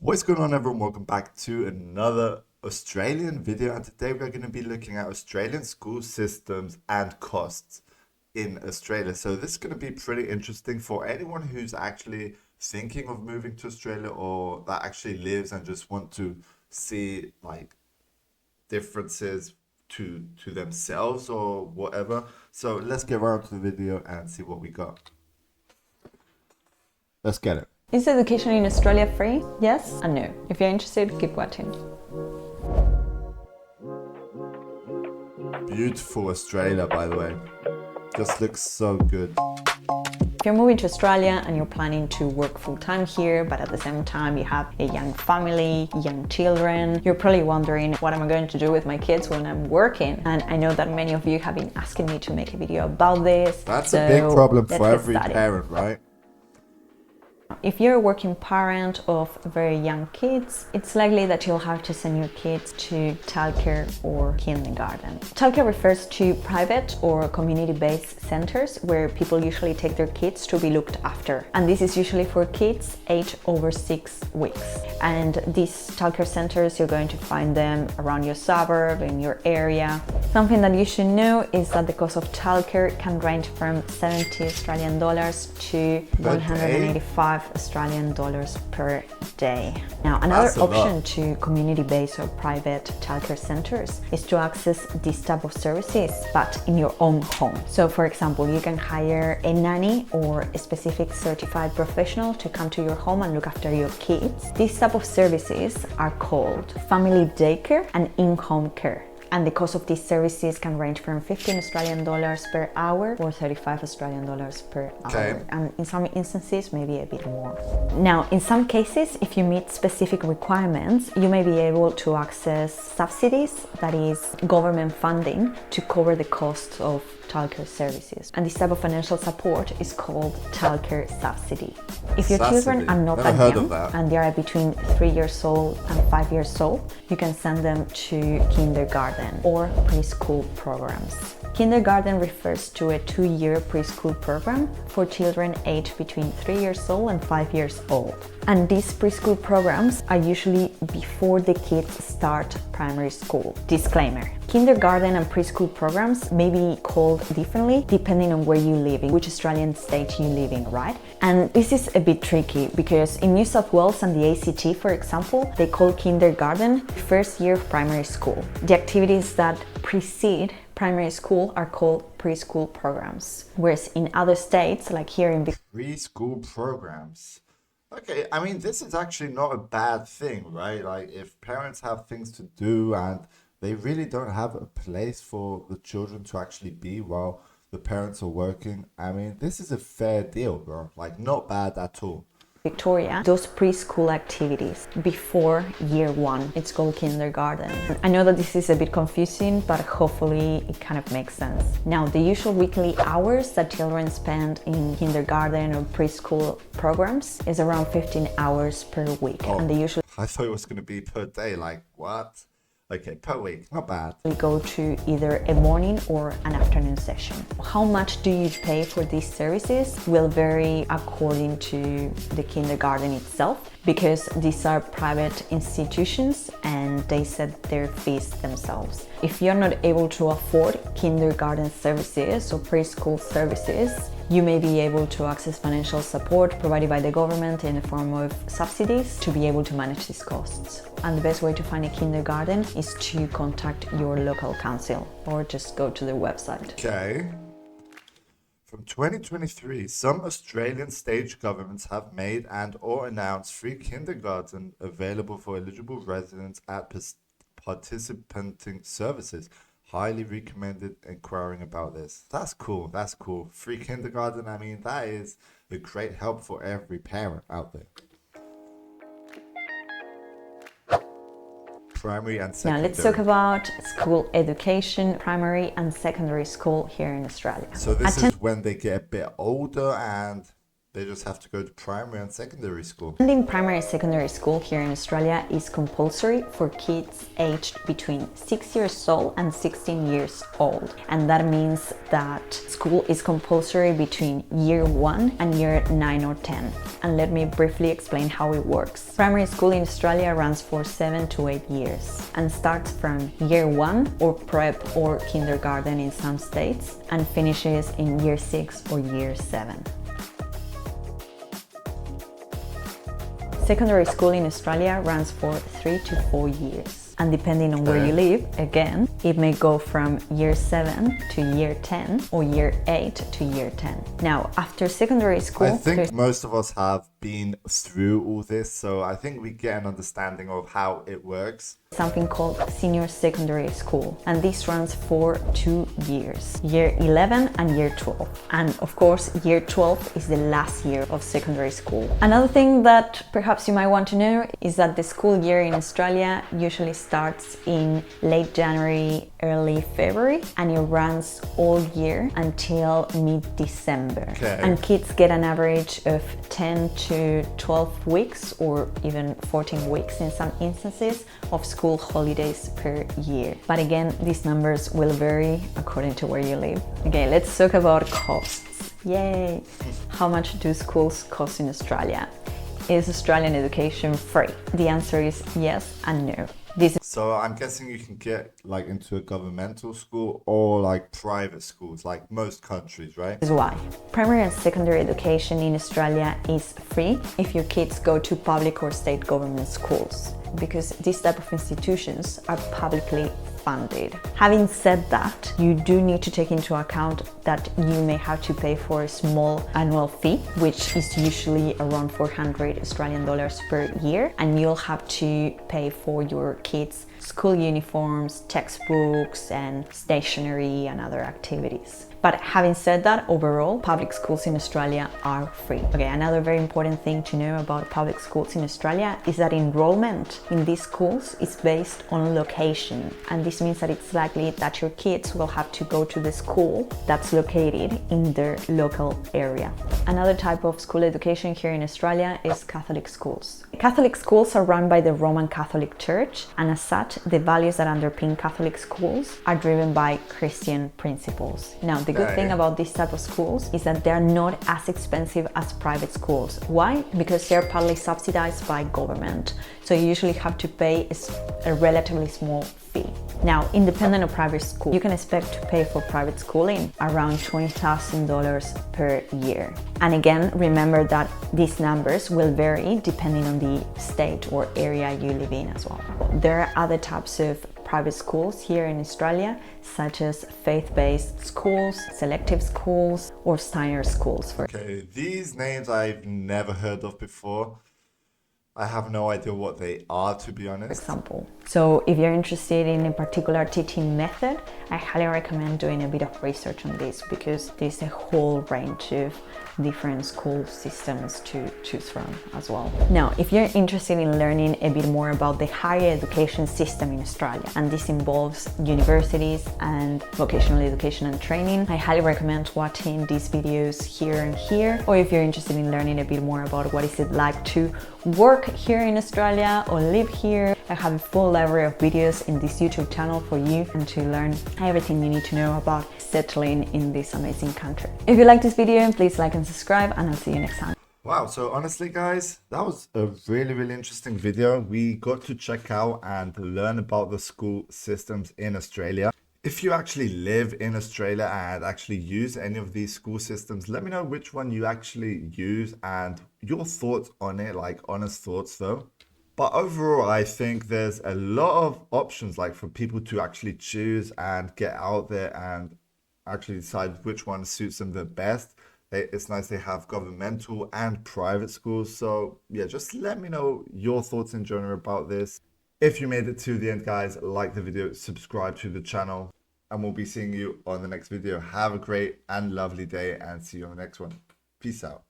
What's going on, everyone? Welcome back to another Australian video, and today we're going to be looking at Australian school systems and costs in Australia. So this is going to be pretty interesting for anyone who's actually thinking of moving to Australia or that actually lives and just want to see like differences to themselves or whatever. So let's get right to the video and see what we got. Let's get it. Is education in Australia free? Yes and no. If you're interested, keep watching. Beautiful Australia, by the way. Just looks so good. If you're moving to Australia and you're planning to work full-time here, but at the same time you have a young family, young children, you're probably wondering, what am I going to do with my kids when I'm working? And I know that many of you have been asking me to make a video about this. That's a big problem for let's every get started. parent, right? If you're a working parent of very young kids, it's likely that you'll have to send your kids to childcare or kindergarten. Childcare refers to private or community-based centers where people usually take their kids to be looked after. And this is usually for kids aged over 6 weeks. And these childcare centers, you're going to find them around your suburb, in your area. Something that you should know is that the cost of childcare can range from 70 Australian dollars to 185 Australian dollars per day. Now, another option to community-based or private childcare centers is to access this type of services, but in your own home. So, for example, you can hire a nanny or a specific certified professional to come to your home and look after your kids. These type of services are called family daycare and in-home care. And the cost of these services can range from 15 Australian dollars per hour or 35 Australian dollars per hour. And in some instances, maybe a bit more. Now, in some cases, if you meet specific requirements, you may be able to access subsidies, that is government funding, to cover the cost of childcare services. And this type of financial support is called childcare subsidy. If your children are not that young and they are between 3 years old and 5 years old, you can send them to kindergarten or preschool programs. Kindergarten refers to a 2-year preschool program for children aged between 3 years old and 5 years old. And these preschool programs are usually before the kids start primary school. Disclaimer: kindergarten and preschool programs may be called differently depending on where you live, in which Australian state you live in, right? And this is a bit tricky because in New South Wales and the ACT, for example, they call kindergarten first year of primary school. The activities that precede primary school are called preschool programs, whereas in other states, like here in preschool programs. Okay, I mean, this is actually not a bad thing, right? Like, if parents have things to do and they really don't have a place for the children to actually be while the parents are working, I mean, this is a fair deal, bro. Like, not bad at all. Victoria, those preschool activities before year 1. It's called kindergarten. I know that this is a bit confusing, but hopefully it kind of makes sense. Now, the usual weekly hours that children spend in kindergarten or preschool programs is around 15 hours per week. Oh, and they usually I thought it was going to be per day. Like, what? Okay, per week, not bad. We go to either a morning or an afternoon session. How much do you pay for these services will vary according to the kindergarten itself, because these are private institutions and they set their fees themselves. If you're not able to afford kindergarten services or preschool services, you may be able to access financial support provided by the government in the form of subsidies to be able to manage these costs. And the best way to find a kindergarten is to contact your local council or just go to their website. Okay. From 2023, some Australian state governments have made and or announced free kindergarten available for eligible residents at participating services. Highly recommended inquiring about this. That's cool. That's cool. Free kindergarten. I mean, that is a great help for every parent out there. Primary and secondary. Now let's talk about school education, primary and secondary school here in Australia. So this is when they get a bit older and They just have to go to primary and secondary school. Attending primary and secondary school here in Australia is compulsory for kids aged between 6 years old and 16 years old. And that means that school is compulsory between year 1 and year 9 or 10. And let me briefly explain how it works. Primary school in Australia runs for 7 to 8 years and starts from year 1 or prep or kindergarten in some states and finishes in year 6 or year 7. Secondary school in Australia runs for 3 to 4 years. And depending on where you live, again, it may go from year 7 to year 10 or year 8 to year 10. Now, after secondary school... I think most of us have been through all this, so I think we get an understanding of how it works. Something called senior secondary school, and this runs for 2 years, year 11 and year 12. And of course, year 12 is the last year of secondary school. Another thing that perhaps you might want to know is that the school year in Australia usually starts in late January, early February, and it runs all year until mid-December. Okay. And kids get an average of 10 to 12 weeks or even 14 weeks in some instances of school holidays per year. But again, these numbers will vary according to where you live. Okay, let's talk about costs. Yay! How much do schools cost in Australia? Is Australian education free? The answer is yes and no. So I'm guessing you can get like into a governmental school or like private schools, like most countries, right? This is why. Primary and secondary education in Australia is free if your kids go to public or state government schools, because these type of institutions are publicly funded. Having said that, you do need to take into account that you may have to pay for a small annual fee, which is usually around 400 Australian dollars per year, and you'll have to pay for your kids' school uniforms, textbooks, and stationery and other activities. But having said that, overall, public schools in Australia are free. Okay, another very important thing to know about public schools in Australia is that enrollment in these schools is based on location. And this means that it's likely that your kids will have to go to the school that's located in their local area. Another type of school education here in Australia is Catholic schools. Catholic schools are run by the Roman Catholic Church, and as such, the values that underpin Catholic schools are driven by Christian principles. Now, the good thing about this type of schools is that they're not as expensive as private schools. Why? Because they're partly subsidized by government. So you usually have to pay a relatively small fee. Now, independent of private school, you can expect to pay for private schooling around $20,000 per year. And again, remember that these numbers will vary depending on the state or area you live in as well. There are other types of private schools here in Australia, such as faith-based schools, selective schools, or Steiner schools. Okay, these names I've never heard of before. I have no idea what they are, to be honest. Example. So if you're interested in a particular teaching method, I highly recommend doing a bit of research on this, because there's a whole range of different school systems to choose from as well. Now, if you're interested in learning a bit more about the higher education system in Australia, and this involves universities and vocational education and training, I highly recommend watching these videos here and here. Or if you're interested in learning a bit more about what is it like to work here in Australia or live here, I have a full library of videos in this YouTube channel for you, and to learn everything you need to know about settling in this amazing country. If you like this video, please like and subscribe, and I'll see you next time. Wow, so honestly guys, that was a really interesting video. We got to check out and learn about the school systems in Australia. If you actually live in Australia and actually use any of these school systems, let me know which one you actually use and your thoughts on it, like honest thoughts though. But overall, I think there's a lot of options like for people to actually choose and get out there and actually decide which one suits them the best. It's nice they have governmental and private schools. So yeah, just let me know your thoughts in general about this. If you made it to the end, guys, like the video, subscribe to the channel, and we'll be seeing you on the next video. Have a great and lovely day, and see you on the next one. Peace out.